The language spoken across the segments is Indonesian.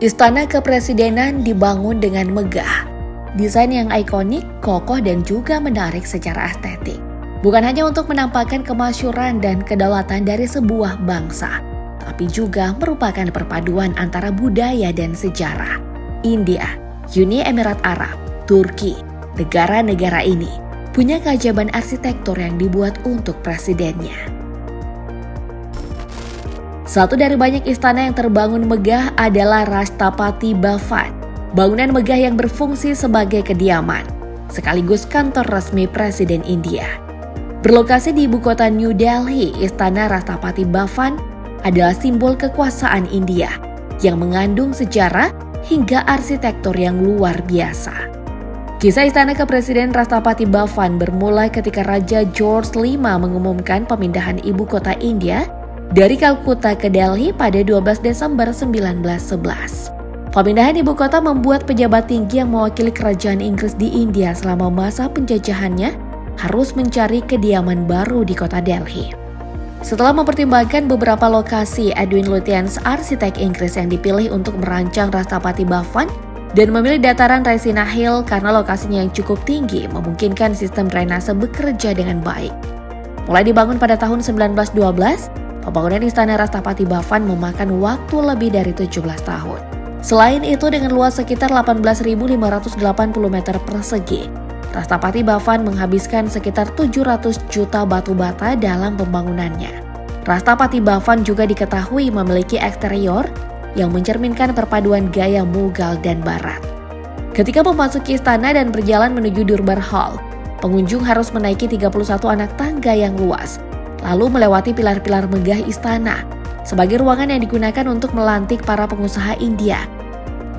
Istana Kepresidenan dibangun dengan megah. Desain yang ikonik, kokoh dan juga menarik secara estetik. Bukan hanya untuk menampakkan kemasyhuran dan kedaulatan dari sebuah bangsa, tapi juga merupakan perpaduan antara budaya dan sejarah. India, Uni Emirat Arab, Turki, negara-negara ini punya keajaiban arsitektur yang dibuat untuk presidennya. Satu dari banyak istana yang terbangun megah adalah Rashtrapati Bhavan. Bangunan megah yang berfungsi sebagai kediaman, sekaligus kantor resmi Presiden India. Berlokasi di ibu kota New Delhi, Istana Rashtrapati Bhavan adalah simbol kekuasaan India yang mengandung sejarah hingga arsitektur yang luar biasa. Kisah Istana Kepresiden Rashtrapati Bhavan bermulai ketika Raja George V mengumumkan pemindahan ibu kota India dari Kalkuta ke Delhi pada 12 Desember 1911. Pemindahan ibu kota membuat pejabat tinggi yang mewakili kerajaan Inggris di India selama masa penjajahannya harus mencari kediaman baru di kota Delhi. Setelah mempertimbangkan beberapa lokasi, Edwin Lutyens, arsitek Inggris yang dipilih untuk merancang Rashtrapati Bhavan dan memilih dataran Raisina Hill karena lokasinya yang cukup tinggi memungkinkan sistem drainase bekerja dengan baik. Mulai dibangun pada tahun 1912, pembangunan Istana Rashtrapati Bhavan memakan waktu lebih dari 17 tahun. Selain itu, dengan luas sekitar 18.580 meter persegi, Rashtrapati Bhavan menghabiskan sekitar 700 juta batu bata dalam pembangunannya. Rashtrapati Bhavan juga diketahui memiliki eksterior yang mencerminkan perpaduan gaya Mughal dan Barat. Ketika memasuki istana dan berjalan menuju Durbar Hall, pengunjung harus menaiki 31 anak tangga yang luas, lalu melewati pilar-pilar megah istana sebagai ruangan yang digunakan untuk melantik para pengusaha India.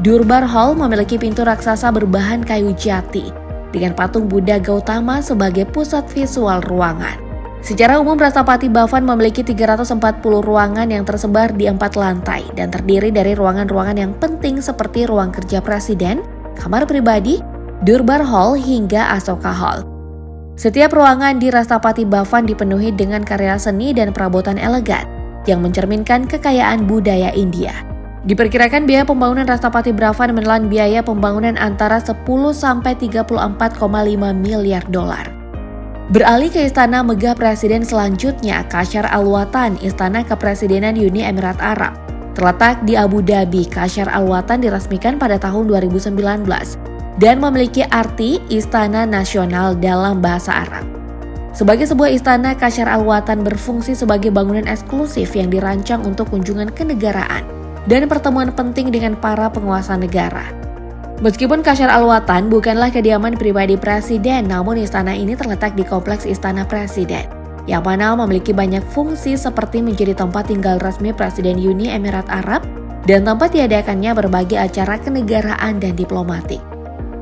Durbar Hall memiliki pintu raksasa berbahan kayu jati dengan patung Buddha Gautama sebagai pusat visual ruangan. Secara umum, Rashtrapati Bhavan memiliki 340 ruangan yang tersebar di 4 lantai dan terdiri dari ruangan-ruangan yang penting seperti ruang kerja presiden, kamar pribadi, Durbar Hall hingga Asoka Hall. Setiap ruangan di Rashtrapati Bhavan dipenuhi dengan karya seni dan perabotan elegan yang mencerminkan kekayaan budaya India. Diperkirakan biaya pembangunan Rashtrapati Bhavan menelan biaya pembangunan antara 10 sampai 34,5 miliar dolar. Beralih ke istana megah presiden selanjutnya, Qasr Al Watan, Istana Kepresidenan Uni Emirat Arab. Terletak di Abu Dhabi, Qasr Al Watan diresmikan pada tahun 2019 dan memiliki arti Istana Nasional dalam bahasa Arab. Sebagai sebuah istana, Qasr Al Watan berfungsi sebagai bangunan eksklusif yang dirancang untuk kunjungan kenegaraan dan pertemuan penting dengan para penguasa negara. Meskipun Qasr Al Watan bukanlah kediaman pribadi presiden, namun istana ini terletak di kompleks Istana Presiden, yang mana memiliki banyak fungsi seperti menjadi tempat tinggal resmi Presiden Uni Emirat Arab dan tempat diadakannya berbagai acara kenegaraan dan diplomatik.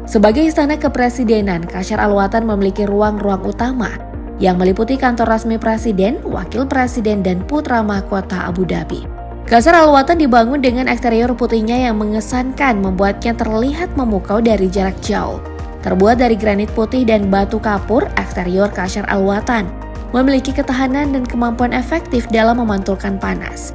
Sebagai istana kepresidenan, Qasr Al Watan memiliki ruang-ruang utama yang meliputi kantor resmi presiden, wakil presiden, dan putra mahkota Abu Dhabi. Qasr Al Watan dibangun dengan eksterior putihnya yang mengesankan, membuatnya terlihat memukau dari jarak jauh. Terbuat dari granit putih dan batu kapur, eksterior Qasr Al Watan memiliki ketahanan dan kemampuan efektif dalam memantulkan panas.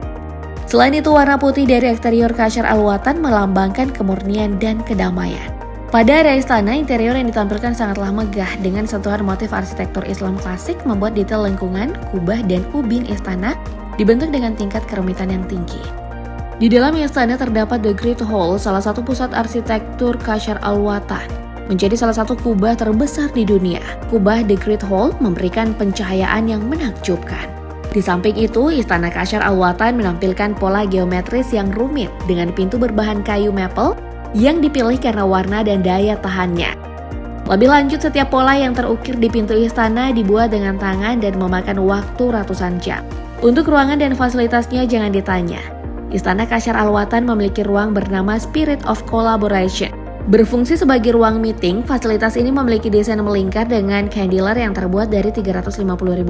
Selain itu, warna putih dari eksterior Qasr Al Watan melambangkan kemurnian dan kedamaian. Pada area istana, interior yang ditampilkan sangatlah megah dengan sentuhan motif arsitektur Islam klasik, membuat detail lengkungan, kubah, dan ubin istana dibentuk dengan tingkat kerumitan yang tinggi. Di dalam istana terdapat The Great Hall, salah satu pusat arsitektur Qasr Al Watan, menjadi salah satu kubah terbesar di dunia. Kubah The Great Hall memberikan pencahayaan yang menakjubkan. Di samping itu, istana Qasr Al Watan menampilkan pola geometris yang rumit dengan pintu berbahan kayu maple yang dipilih karena warna dan daya tahannya. Lebih lanjut, setiap pola yang terukir di pintu istana dibuat dengan tangan dan memakan waktu ratusan jam. Untuk ruangan dan fasilitasnya jangan ditanya. Istana Qasr Al Watan memiliki ruang bernama Spirit of Collaboration. Berfungsi sebagai ruang meeting, fasilitas ini memiliki desain melingkar dengan candeler yang terbuat dari 350.000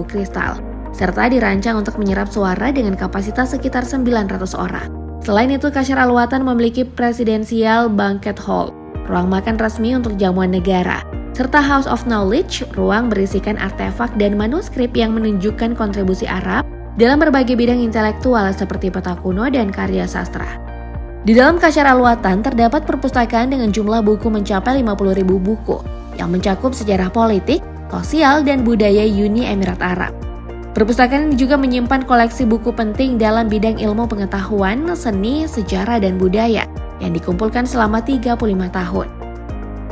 kristal, serta dirancang untuk menyerap suara dengan kapasitas sekitar 900 orang. Selain itu, Qasr Al Watan memiliki Presidential Banquet Hall, ruang makan resmi untuk jamuan negara, serta House of Knowledge, ruang berisikan artefak dan manuskrip yang menunjukkan kontribusi Arab dalam berbagai bidang intelektual seperti peta kuno dan karya sastra. Di dalam Kasyar Alwatan terdapat perpustakaan dengan jumlah buku mencapai 50.000 buku yang mencakup sejarah politik, sosial, dan budaya Uni Emirat Arab. Perpustakaan ini juga menyimpan koleksi buku penting dalam bidang ilmu pengetahuan, seni, sejarah, dan budaya yang dikumpulkan selama 35 tahun.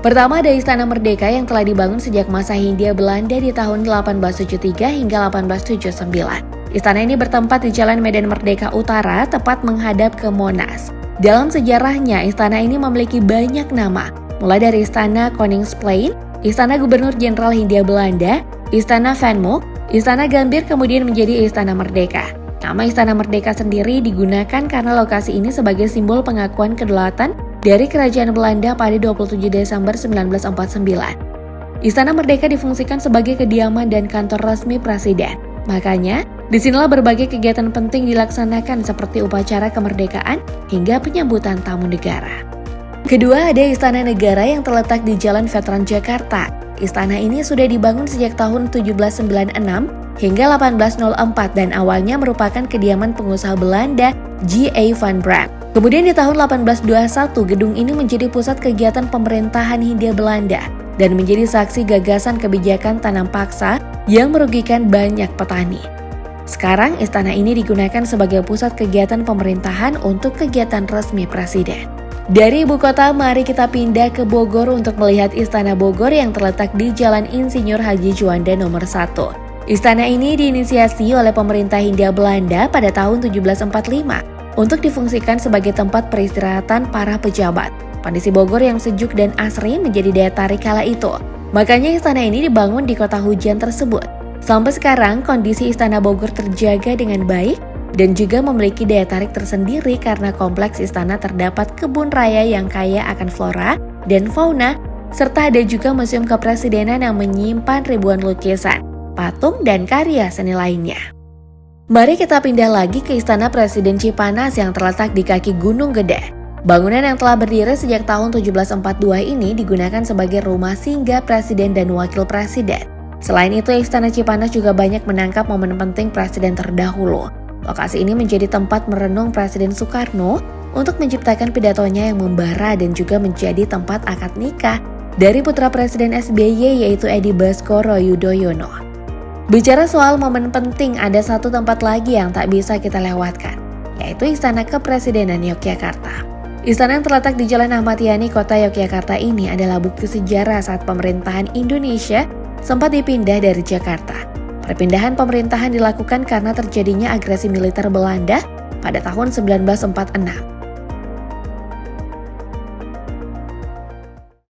Pertama ada Istana Merdeka yang telah dibangun sejak masa Hindia Belanda di tahun 1873 hingga 1879. Istana ini bertempat di Jalan Medan Merdeka Utara, tepat menghadap ke Monas. Dalam sejarahnya, istana ini memiliki banyak nama, mulai dari Istana Koningsplein, Istana Gubernur Jenderal Hindia Belanda, Istana Van Mook, Istana Gambir kemudian menjadi Istana Merdeka. Nama Istana Merdeka sendiri digunakan karena lokasi ini sebagai simbol pengakuan kedaulatan dari Kerajaan Belanda pada 27 Desember 1949. Istana Merdeka difungsikan sebagai kediaman dan kantor resmi Presiden. Makanya, disinilah berbagai kegiatan penting dilaksanakan seperti upacara kemerdekaan hingga penyambutan tamu negara. Kedua, ada Istana Negara yang terletak di Jalan Veteran Jakarta. Istana ini sudah dibangun sejak tahun 1796 hingga 1804 dan awalnya merupakan kediaman pengusaha Belanda G.A. van Brandt. Kemudian di tahun 1821, gedung ini menjadi pusat kegiatan pemerintahan Hindia Belanda dan menjadi saksi gagasan kebijakan tanam paksa yang merugikan banyak petani. Sekarang, istana ini digunakan sebagai pusat kegiatan pemerintahan untuk kegiatan resmi Presiden. Dari ibu kota, mari kita pindah ke Bogor untuk melihat Istana Bogor yang terletak di Jalan Insinyur Haji Juanda nomor 1. Istana ini diinisiasi oleh pemerintah Hindia Belanda pada tahun 1745 untuk difungsikan sebagai tempat peristirahatan para pejabat. Kondisi Bogor yang sejuk dan asri menjadi daya tarik kala itu. Makanya istana ini dibangun di kota hujan tersebut. Sampai sekarang, kondisi Istana Bogor terjaga dengan baik dan juga memiliki daya tarik tersendiri karena kompleks istana terdapat kebun raya yang kaya akan flora dan fauna, serta ada juga museum kepresidenan yang menyimpan ribuan lukisan, patung, dan karya seni lainnya. Mari kita pindah lagi ke Istana Presiden Cipanas yang terletak di kaki Gunung Gede. Bangunan yang telah berdiri sejak tahun 1742 ini digunakan sebagai rumah singgah presiden dan wakil presiden. Selain itu, Istana Cipanas juga banyak menangkap momen penting presiden terdahulu. Lokasi ini menjadi tempat merenung Presiden Soekarno untuk menciptakan pidatonya yang membara dan juga menjadi tempat akad nikah dari putra Presiden SBY yaitu Edi Baskoro Yudhoyono. Bicara soal momen penting, ada satu tempat lagi yang tak bisa kita lewatkan, yaitu Istana Kepresidenan Yogyakarta. Istana yang terletak di Jalan Ahmad Yani, Kota Yogyakarta ini adalah bukti sejarah saat pemerintahan Indonesia sempat dipindah dari Jakarta. Perpindahan pemerintahan dilakukan karena terjadinya agresi militer Belanda pada tahun 1946.